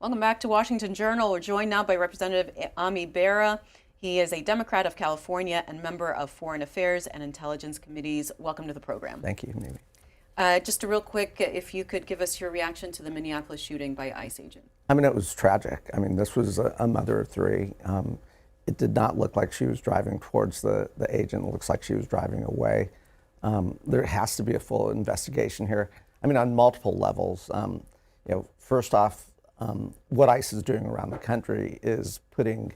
Welcome back to Washington Journal. We're joined now by Representative Ami Bera. He is a Democrat of California and member of Foreign Affairs and Intelligence Committees. Welcome to the program. Thank you, Mimi. Just a real quick, if you could give us your reaction to the Minneapolis shooting by ICE agent. I mean, it was tragic. I mean, this was a mother of three. It did not look like she was driving towards the agent. It looks like she was driving away. There has to be a full investigation here. I mean, on multiple levels. First off, what ICE is doing around the country is putting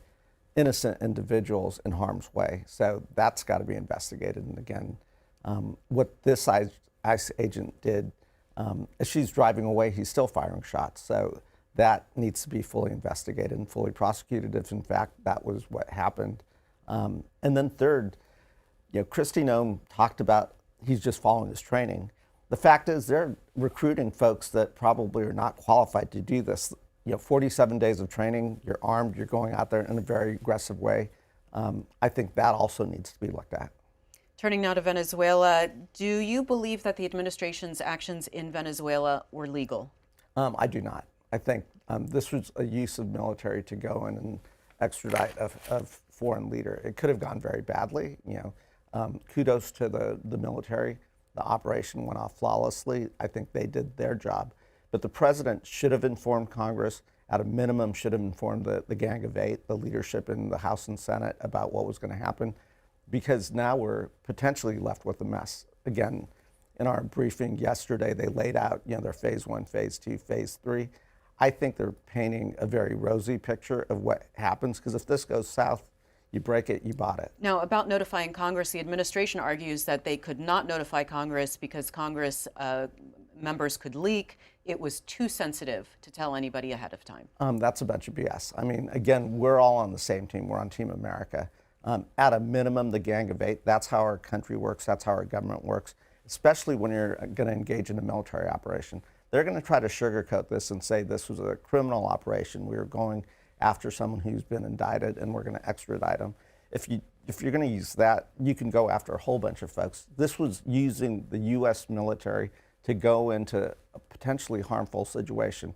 innocent individuals in harm's way. So that's got to be investigated. And again, what this ICE agent did, as she's driving away, he's still firing shots. So that needs to be fully investigated and fully prosecuted if, in fact, that was what happened. And then third, Kristi Noem talked about he's just following his training. The fact is they're recruiting folks that probably are not qualified to do this. 47 days of training, you're armed, you're going out there in a very aggressive way. I think that also needs to be looked at. Turning now to Venezuela, do you believe that the administration's actions in Venezuela were legal? I do not. I think this was a use of military to go in and extradite a foreign leader. It could have gone very badly. Kudos to the military. The operation went off flawlessly. I think they did their job. But the president should have informed Congress, at a minimum should have informed the Gang of Eight, the leadership in the House and Senate, about what was going to happen, because now we're potentially left with a mess. Again, in our briefing yesterday, they laid out their phase 1, phase 2, phase 3. I think they're painting a very rosy picture of what happens, because if this goes south, you break it, you bought it. Now, about notifying Congress, the administration argues that they could not notify Congress because Congress members could leak. It was too sensitive to tell anybody ahead of time. That's a bunch of BS. I mean, again, we're all on the same team. We're on Team America. At a minimum, the Gang of Eight, that's how our country works. That's how our government works, especially when you're going to engage in a military operation. They're going to try to sugarcoat this and say this was a criminal operation. We were going after someone who's been indicted and we're going to extradite them. If you're going to use that, you can go after a whole bunch of folks. This was using the U.S. military to go into a potentially harmful situation.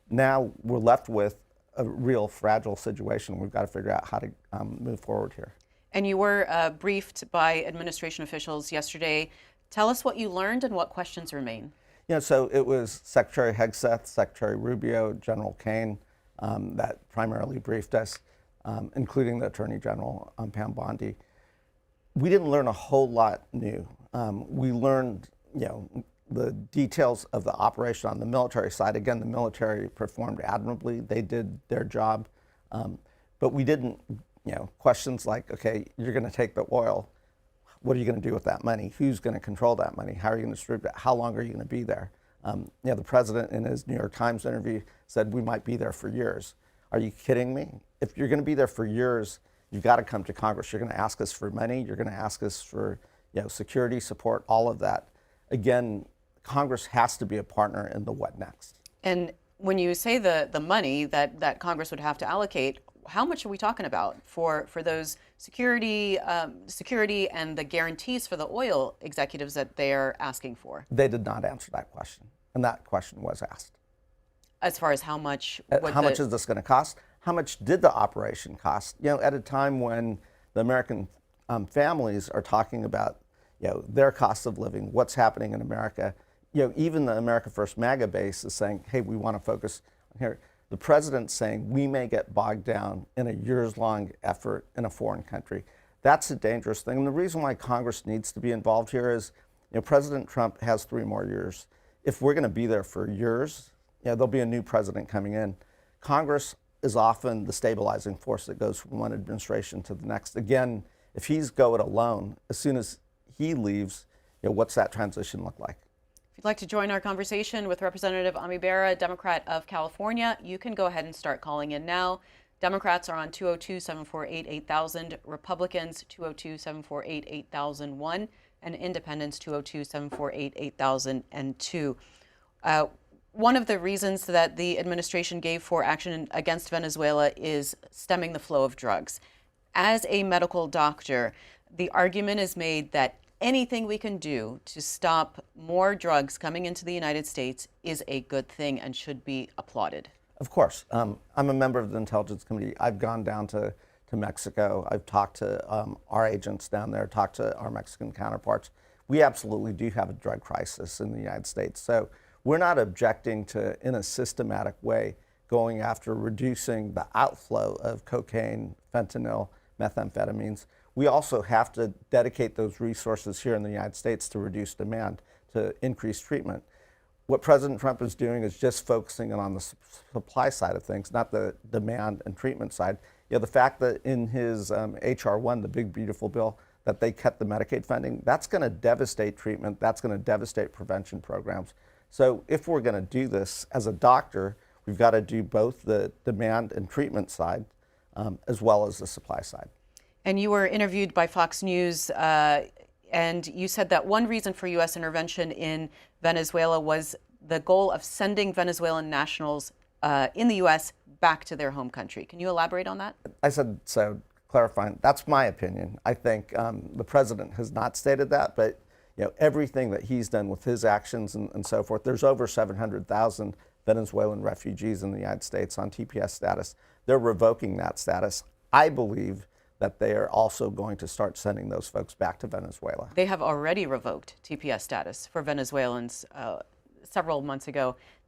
Now we're left with a real fragile situation. We've got to figure out how to move forward here. And you were briefed by administration officials yesterday. Tell us what you learned and what questions remain. So it was Secretary Hegseth, Secretary Rubio, General Kane that primarily briefed us, including the Attorney General, Pam Bondi. We didn't learn a whole lot new. We learned, the details of the operation on the military side. Again, the military performed admirably. They did their job. But we didn't, questions like, okay, you're going to take the oil. What are you going to do with that money? Who's going to control that money? How are you going to distribute it? How long are you going to be there? The president in his New York Times interview said we might be there for years. Are you kidding me? If you're going to be there for years, you've got to come to Congress. You're going to ask us for money. You're going to ask us for security support, all of that. Again, Congress has to be a partner in the what next. And when you say the money that Congress would have to allocate, how much are we talking about for those security and the guarantees for the oil executives that they're asking for? They did not answer that question, and that question was asked. As far as how much? How much is this going to cost? How much did the operation cost? At a time when the American families are talking about their cost of living, what's happening in America. Even the America First MAGA base is saying, hey, we want to focus on here. The president's saying we may get bogged down in a years-long effort in a foreign country. That's a dangerous thing. And the reason why Congress needs to be involved here is, President Trump has 3 more years. If we're going to be there for years, there'll be a new president coming in. Congress is often the stabilizing force that goes from one administration to the next. Again, if he's go it alone, as soon as he leaves, what's that transition look like? If you'd like to join our conversation with Representative Ami Bera, Democrat of California, you can go ahead and start calling in now. Democrats are on 202-748-8000, Republicans 202-748-8001, and Independents 202-748-8002. One of the reasons that the administration gave for action against Venezuela is stemming the flow of drugs. As a medical doctor, the argument is made that anything we can do to stop more drugs coming into the United States is a good thing and should be applauded. Of course. I'm a member of the Intelligence Committee. I've gone down to Mexico. I've talked to our agents down there, talked to our Mexican counterparts. We absolutely do have a drug crisis in the United States. So we're not objecting to, in a systematic way, going after reducing the outflow of cocaine, fentanyl, methamphetamines. We also have to dedicate those resources here in the United States to reduce demand, to increase treatment. What President Trump is doing is just focusing on the supply side of things, not the demand and treatment side. You know, the fact that in his H.R. 1, the big beautiful bill, that they cut the Medicaid funding, that's going to devastate treatment, that's going to devastate prevention programs. So if we're going to do this as a doctor, we've got to do both the demand and treatment side as well as the supply side. And you were interviewed by Fox News, and you said that one reason for U.S. intervention in Venezuela was the goal of sending Venezuelan nationals in the U.S. back to their home country. Can you elaborate on that? I said, so clarifying, that's my opinion. I think the president has not stated that, but you know, everything that he's done with his actions and so forth, there's over 700,000 Venezuelan refugees in the United States on TPS status. They're revoking that status. I believe that they are also going to start sending those folks back to Venezuela. They have already revoked TPS status for Venezuelans several months ago.